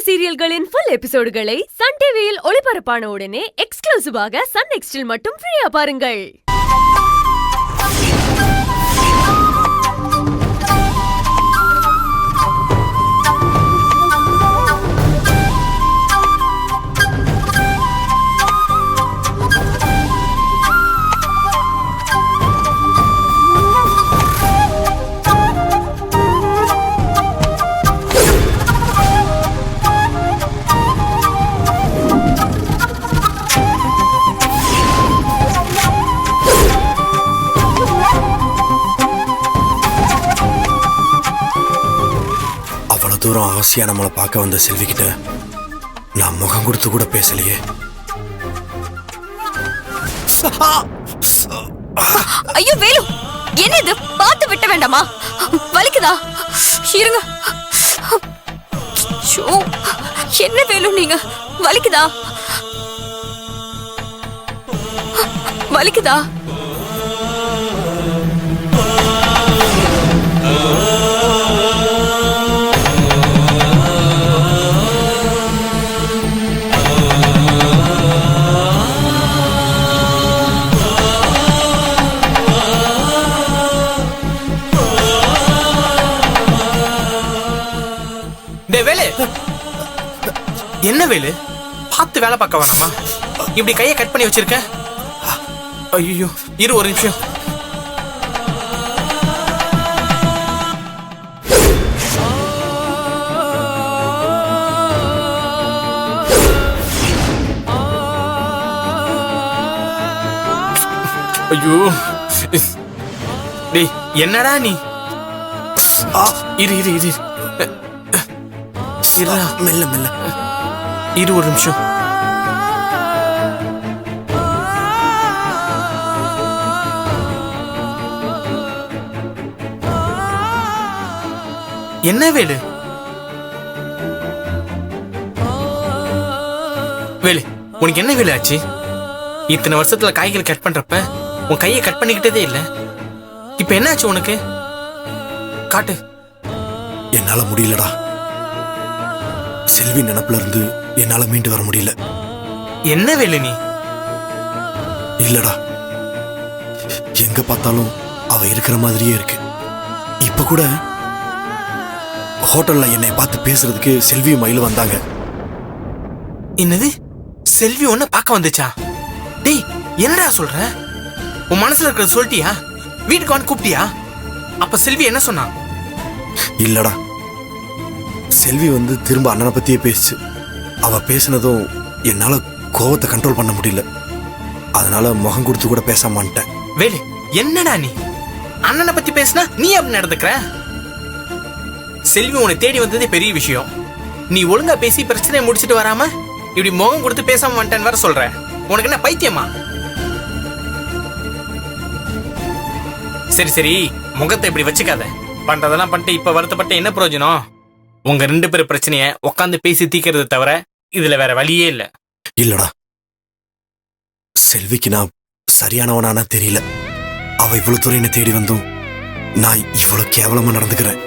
சீரியல்களின் full எபிசோடுகளை Sun டிவியில் ஒளிபரப்பான உடனே எக்ஸ்க்ளூசிவாக சன் நெக்ஸ்டில் மட்டும் ஃப்ரீயா பாருங்கள். தூரம் ஆசையா நம்மளை பார்க்க வந்த செல்வி கிட்ட நான் முகம் கொடுத்து கூட பேசலையே. ஐயோ வேலு, என்ன இது? பார்த்து விட்ட வேண்டாமா? வலிக்குதா? இருங்க. என்ன வேலு நீங்க? வலிக்குதா? வலிக்குதா? என்ன வேலு, பார்த்து வேலை பார்க்க வேணாமா? இப்படி கையை கட் பண்ணி வச்சிருக்க. ஐயோ, இரு ஒரு நிமிஷம். ஐயோ டேய், என்னடா நீ? இரு இரு இரு மெல்ல மெல்ல இரு ஒரு நிமிஷம். என்ன வேலு? வேலு, உனக்கு என்ன வேலை ஆச்சு? இத்தனை வருஷத்துல காய்கறி கட் பண்றப்ப உன் கையை கட் பண்ணிக்கிட்டதே இல்ல. இப்ப என்ன ஆச்சு உனக்கு? காட்டு. என்னால முடியலடா. செல்வி நினைப்புல இருந்து என்னால மீண்டு வர முடியல. என்ன வேலை நீ? இல்லடா, எங்க பார்த்தாலும் அவ இருக்கிற மாதிரியே இருக்கு. இப்ப கூட ஹோட்டல்ல என்னை பார்த்து பேசுறதுக்கு செல்வியும் மயிலும் வந்தாங்க. என்னது? செல்வி ஒன்ன பார்க்க வந்துச்சா? டேய், என்னடா சொல்ற? உன் மனசுல இருக்கிறது சொல்லிட்டியா? வீட்டுக்கு வந்து கூப்பிட்டியா? அப்ப செல்வி என்ன சொன்னா? இல்லடா, செல்வி வந்து திரும்ப அண்ணனை பத்தியே பேசுச்சு. அவ பேசினதும் என்னால கோவத்தை கண்ட்ரோல் பண்ண முடியல. அதனால முகம் கொடுத்து கூட பேசாமட்டேன். வேலு, என்னடா நீ? அண்ணனை பத்தி பேசினா நீ அப்படி நடந்துக்கிற? செல்வி உன்னை தேடி வந்ததே பெரிய விஷயம். நீ ஒழுங்கா பேசி பிரச்சனையை முடிச்சிட்டு வராம இப்படி முகம் கொடுத்து பேசாம வந்துட்டேன்னு வேற சொல்ற. உனக்கு என்ன பைத்தியமா? சரி சரி, முகத்தை இப்படி வச்சுக்காத. பண்றதெல்லாம் பண்ணிட்டு இப்ப வருத்தப்பட்ட என்ன பிரயோஜனம்? உங்க ரெண்டு பேரும் பிரச்சனைய உட்காந்து பேசி தீக்கிறது தவிர இதுல வேற வழியே இல்ல. இல்லடா, செல்விக்கு நான் சரியானவனானா தெரியல. அவ இவ்வளவு தூரம் என்ன தேடி வந்தும் நான் இவ்வளவு கேவலமா நடந்துக்கிறேன்.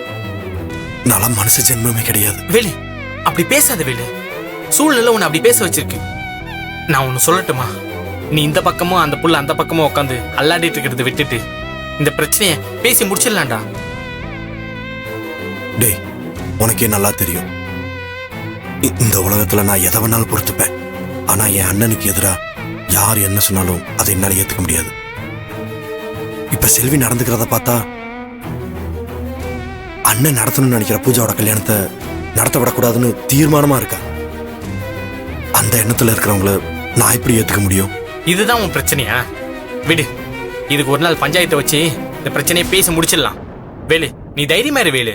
நான் மனசு ஜென்மமே கிடையாது. வேலு, அப்படி பேசாத வேலு. சூழ்நிலை உன்னை அப்படி பேச வச்சிருக்கு. நான் ஒன்னு சொல்லட்டுமா? நீ இந்த பக்கமும் அந்த புள்ள அந்த பக்கமும் உட்காந்து அல்லாடிட்டு இருக்கிறத விட்டுட்டு இந்த பிரச்சனைய பேசி முடிச்சிடலாம்டா. டேய், உனக்கே நல்லா தெரியும் இந்த உலகத்துல நான் எதை வேணாலும் பொறுத்துப்பேன். ஆனா என் அண்ணனுக்கு எதிரா யார் என்ன சொன்னாலும் அதை என்னால ஏத்துக்க முடியாது. இப்ப செல்வி நடந்துக்கிறத பார்த்தா அண்ணன் நடத்தணும்னு நினைக்கிற பூஜாவோட கல்யாணத்தை நடத்த விடக்கூடாதுன்னு தீர்மானமா இருக்கா. அந்த எண்ணத்துல இருக்கிறவங்கள நான் எப்படி ஏத்துக்க முடியும்? இதுதான் உன் பிரச்சனையா? விடு, இதுக்கு ஒரு நாள் பஞ்சாயத்தை வச்சு இந்த பிரச்சனையை பேசி முடிச்சிடலாம். வேலு, நீ தைரியமா இரு வேலு.